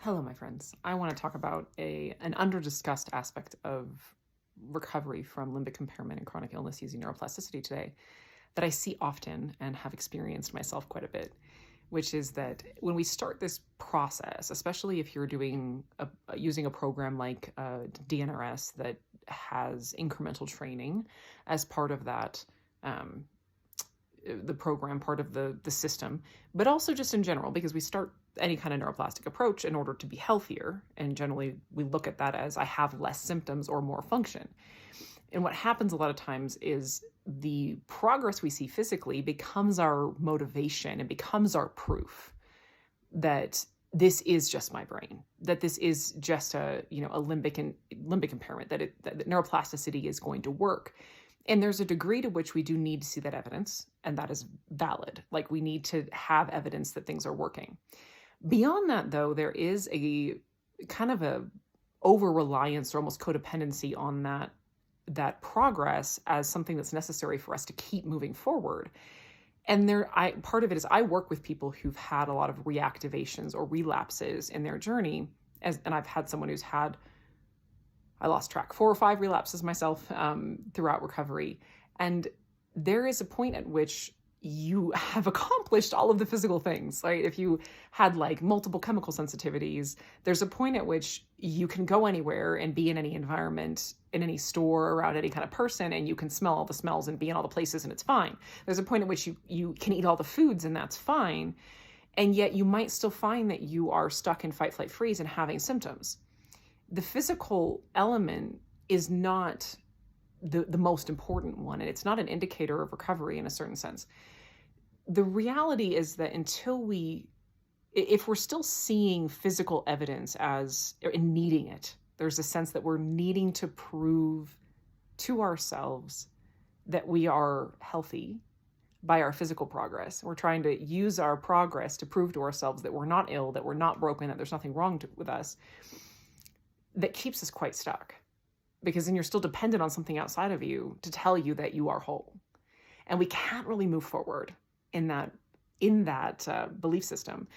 Hello, my friends. I want to talk about an under-discussed aspect of recovery from limbic impairment and chronic illness using neuroplasticity today that I see often and have experienced myself quite a bit, which is that when we start this process, especially if you're using a program like DNRS that has incremental training as part of that the program, part of the system, but also just in general, because we start any kind of neuroplastic approach in order to be healthier. And generally, we look at that as I have less symptoms or more function. And what happens a lot of times is the progress we see physically becomes our motivation and becomes our proof that this is just my brain, that this is just a limbic impairment, that neuroplasticity is going to work. And there's a degree to which we do need to see that evidence, and that is valid. Like, we need to have evidence that things are working. Beyond that, though, there is a kind of a over-reliance or almost codependency on that progress as something that's necessary for us to keep moving forward. And part of it is I work with people who've had a lot of reactivations or relapses in their journey, and I've had someone who's had, I lost track, 4 or 5 relapses myself throughout recovery. And there is a point at which you have accomplished all of the physical things, right? If you had like multiple chemical sensitivities, there's a point at which you can go anywhere and be in any environment, in any store, around any kind of person, and you can smell all the smells and be in all the places and it's fine. There's a point at which you can eat all the foods and that's fine. And yet you might still find that you are stuck in fight, flight, freeze and having symptoms. The physical element is not the most important one, and it's not an indicator of recovery in a certain sense. The reality is that if we're still seeing physical evidence and needing it, there's a sense that we're needing to prove to ourselves that we are healthy by our physical progress. We're trying to use our progress to prove to ourselves that we're not ill, that we're not broken, that there's nothing wrong with us. That keeps us quite stuck, because then you're still dependent on something outside of you to tell you that you are whole. And we can't really move forward in that belief system.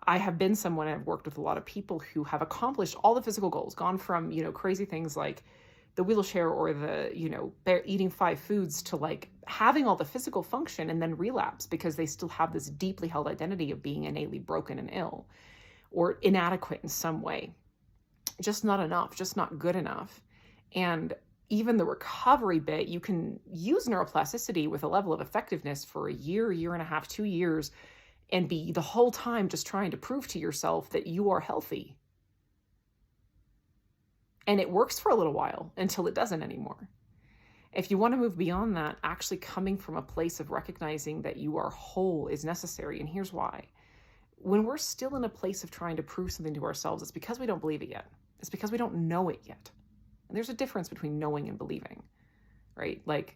I have been someone, I've worked with a lot of people who have accomplished all the physical goals, gone from, crazy things like the wheelchair or eating 5 foods to like having all the physical function and then relapse because they still have this deeply held identity of being innately broken and ill or inadequate in some way. Just not enough, just not good enough. And even the recovery bit, you can use neuroplasticity with a level of effectiveness for a year and a half, 2 years, and be the whole time just trying to prove to yourself that you are healthy. And it works for a little while until it doesn't anymore. If you want to move beyond that, actually coming from a place of recognizing that you are whole is necessary. And here's why. When we're still in a place of trying to prove something to ourselves, it's because we don't believe it yet. It's because we don't know it yet. And there's a difference between knowing and believing, right? Like,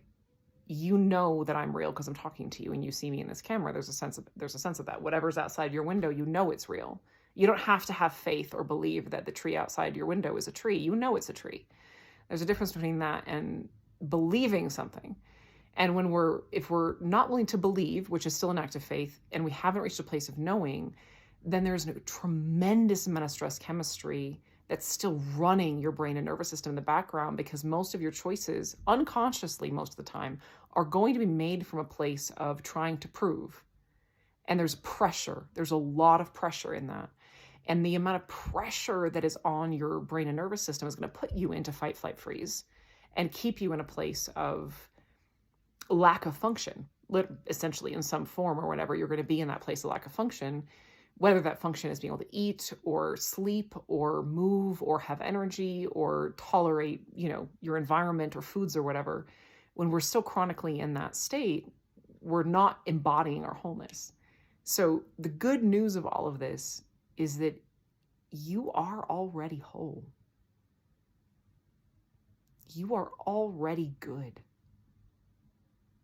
you know that I'm real because I'm talking to you and you see me in this camera. There's a sense of that. Whatever's outside your window, you know it's real. You don't have to have faith or believe that the tree outside your window is a tree. You know it's a tree. There's a difference between that and believing something. And if we're not willing to believe, which is still an act of faith, and we haven't reached a place of knowing, then there's a tremendous amount of stress chemistry that's still running your brain and nervous system in the background, because most of your choices, unconsciously most of the time, are going to be made from a place of trying to prove. And there's pressure. There's a lot of pressure in that. And the amount of pressure that is on your brain and nervous system is going to put you into fight, flight, freeze and keep you in a place of lack of function, essentially in some form or whatever. You're going to be in that place of lack of function, whether that function is being able to eat or sleep or move or have energy or tolerate, your environment or foods or whatever. When we're still chronically in that state, we're not embodying our wholeness. So the good news of all of this is that you are already whole. You are already good.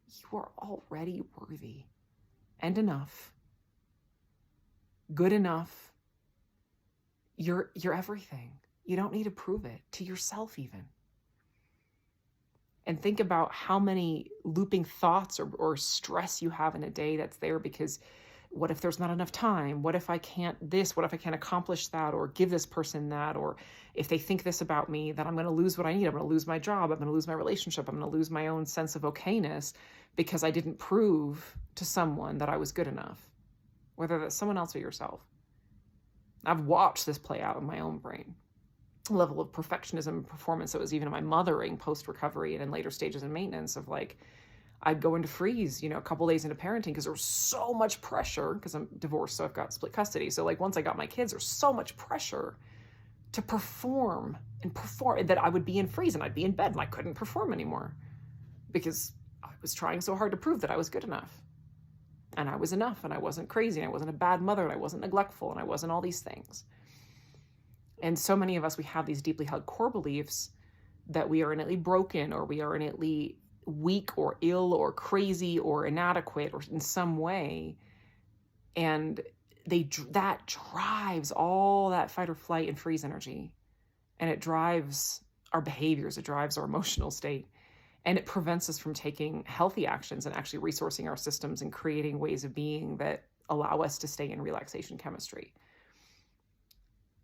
You are already worthy and enough. Good enough. You're everything. You don't need to prove it to yourself even. And think about how many looping thoughts or stress you have in a day that's there because what if there's not enough time? What if I can't this? What if I can't accomplish that or give this person that? Or if they think this about me, then I'm going to lose what I need. I'm going to lose my job. I'm going to lose my relationship. I'm going to lose my own sense of okayness because I didn't prove to someone that I was good enough, whether that's someone else or yourself. I've watched this play out in my own brain. A level of perfectionism and performance that was even in my mothering post-recovery and in later stages of maintenance of like, I'd go into freeze, a couple days into parenting because there was so much pressure because I'm divorced, so I've got split custody. So like once I got my kids, there's so much pressure to perform that I would be in freeze and I'd be in bed and I couldn't perform anymore because I was trying so hard to prove that I was good enough and I was enough and I wasn't crazy and I wasn't a bad mother and I wasn't neglectful and I wasn't all these things. And so many of us, we have these deeply held core beliefs that we are innately broken or we are innately weak or ill or crazy or inadequate or in some way. And that drives all that fight or flight and freeze energy. And it drives our behaviors. It drives our emotional state. And it prevents us from taking healthy actions and actually resourcing our systems and creating ways of being that allow us to stay in relaxation chemistry.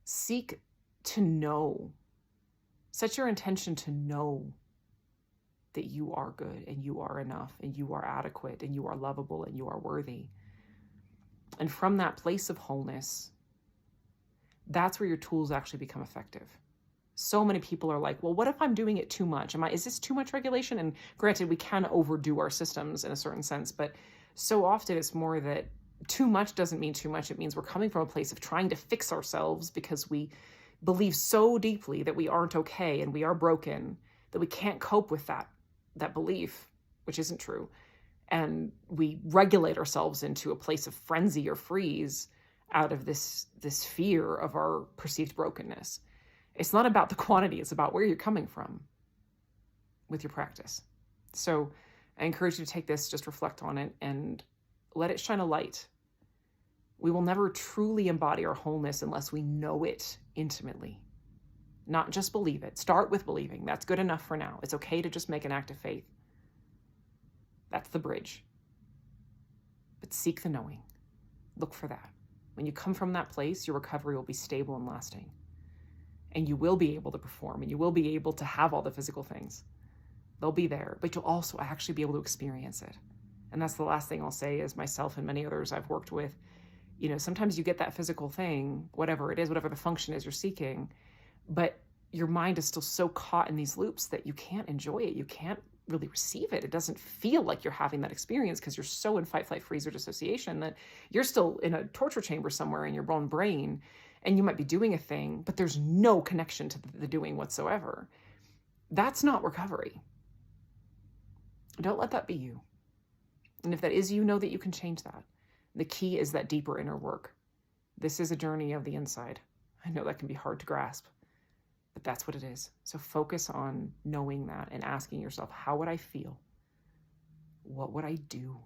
Seek to know. Set your intention to know that you are good and you are enough and you are adequate and you are lovable and you are worthy. And from that place of wholeness, that's where your tools actually become effective. So many people are like, well, what if I'm doing it too much? Is this too much regulation? And granted, we can overdo our systems in a certain sense, but so often it's more that too much doesn't mean too much. It means we're coming from a place of trying to fix ourselves because we believe so deeply that we aren't okay and we are broken that we can't cope with that belief, which isn't true. And we regulate ourselves into a place of frenzy or freeze out of this fear of our perceived brokenness. It's not about the quantity, it's about where you're coming from with your practice. So I encourage you to take this, just reflect on it, and let it shine a light. We will never truly embody our wholeness unless we know it intimately. Not just believe it. Start with believing. That's good enough for now. It's okay to just make an act of faith. That's the bridge. But seek the knowing. Look for that. When you come from that place, your recovery will be stable and lasting. And you will be able to perform and you will be able to have all the physical things. They'll be there, but you'll also actually be able to experience it. And that's the last thing I'll say is myself and many others I've worked with. Sometimes you get that physical thing, whatever it is, whatever the function is you're seeking, but your mind is still so caught in these loops that you can't enjoy it. You can't really receive it. It doesn't feel like you're having that experience because you're so in fight, flight, freeze, or dissociation that you're still in a torture chamber somewhere in your own brain, and you might be doing a thing, but there's no connection to the doing whatsoever. That's not recovery. Don't let that be you. And if that is you, know that you can change that. The key is that deeper inner work. This is a journey of the inside. I know that can be hard to grasp, but that's what it is. So focus on knowing that and asking yourself, how would I feel? What would I do?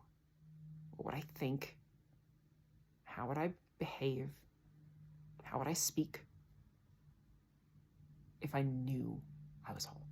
What would I think? How would I behave? How would I speak if I knew I was whole?